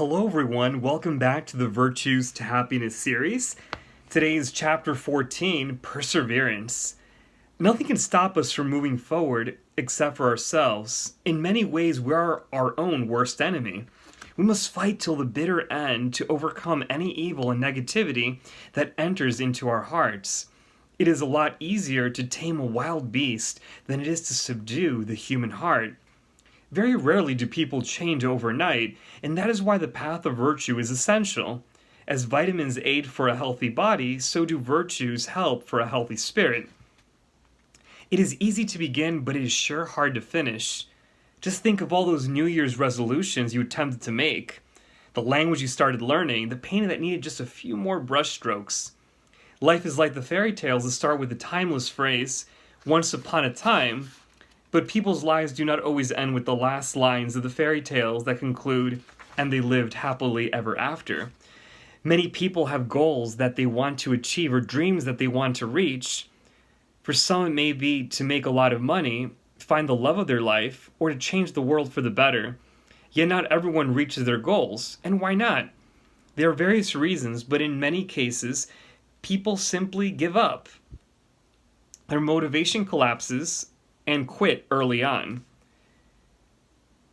Hello everyone, welcome back to the Virtues to Happiness series. Today is chapter 14, Perseverance. Nothing can stop us from moving forward except for ourselves. In many ways, we are our own worst enemy. We must fight till the bitter end to overcome any evil and negativity that enters into our hearts. It is a lot easier to tame a wild beast than it is to subdue the human heart. Very rarely do people change overnight, and that is why the path of virtue is essential. As vitamins aid for a healthy body, so do virtues help for a healthy spirit. It is easy to begin, but it is sure hard to finish. Just think of all those New Year's resolutions you attempted to make, the language you started learning, the painting that needed just a few more brushstrokes. Life is like the fairy tales that start with the timeless phrase, "Once upon a time," but people's lives do not always end with the last lines of the fairy tales that conclude, "and they lived happily ever after." Many people have goals that they want to achieve or dreams that they want to reach. For some, it may be to make a lot of money, find the love of their life, or to change the world for the better. Yet not everyone reaches their goals, and why not? There are various reasons, but in many cases, people simply give up. Their motivation collapses and quit early on.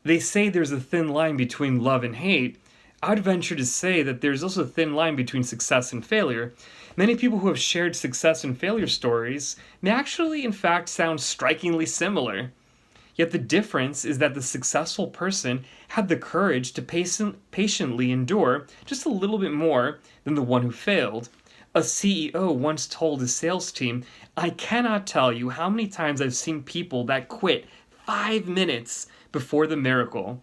They say there's a thin line between love and hate. I would venture to say that there's also a thin line between success and failure. Many people who have shared success and failure stories may actually, in fact, sound strikingly similar. Yet the difference is that the successful person had the courage to patiently endure just a little bit more than the one who failed. A CEO once told his sales team, "I cannot tell you how many times I've seen people that quit 5 minutes before the miracle."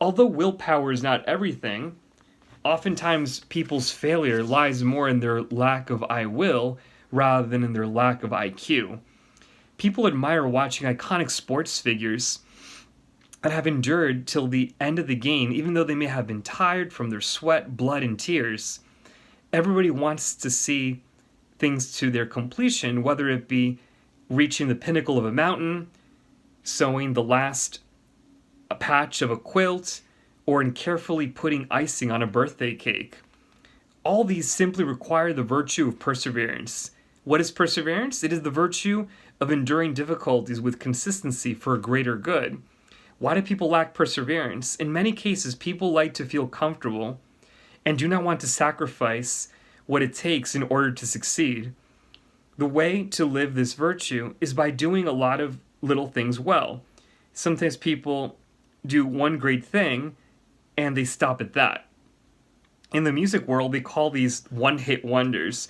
Although willpower is not everything, oftentimes people's failure lies more in their lack of I will rather than in their lack of IQ. People admire watching iconic sports figures that have endured till the end of the game, even though they may have been tired from their sweat, blood, and tears. Everybody wants to see things to their completion, whether it be reaching the pinnacle of a mountain, sewing the last patch of a quilt, or in carefully putting icing on a birthday cake. All these simply require the virtue of perseverance. What is perseverance? It is the virtue of enduring difficulties with consistency for a greater good. Why do people lack perseverance? In many cases, people like to feel comfortable and do not want to sacrifice what it takes in order to succeed. The way to live this virtue is by doing a lot of little things well. Sometimes people do one great thing and they stop at that. In the music world, they call these one-hit wonders.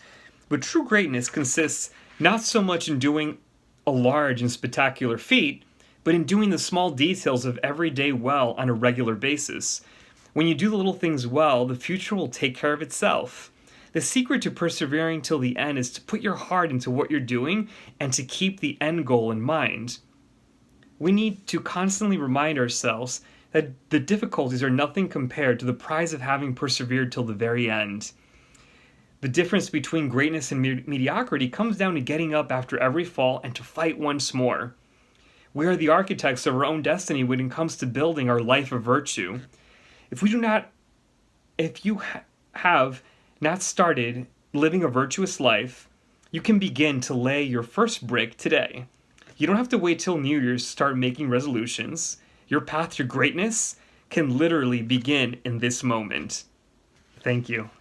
But true greatness consists not so much in doing a large and spectacular feat, but in doing the small details of every day well on a regular basis. When you do the little things well, the future will take care of itself. The secret to persevering till the end is to put your heart into what you're doing and to keep the end goal in mind. We need to constantly remind ourselves that the difficulties are nothing compared to the prize of having persevered till the very end. The difference between greatness and mediocrity comes down to getting up after every fall and to fight once more. We are the architects of our own destiny when it comes to building our life of virtue. If you have not started living a virtuous life, you can begin to lay your first brick today. You don't have to wait till New Year's to start making resolutions. Your path to greatness can literally begin in this moment. Thank you.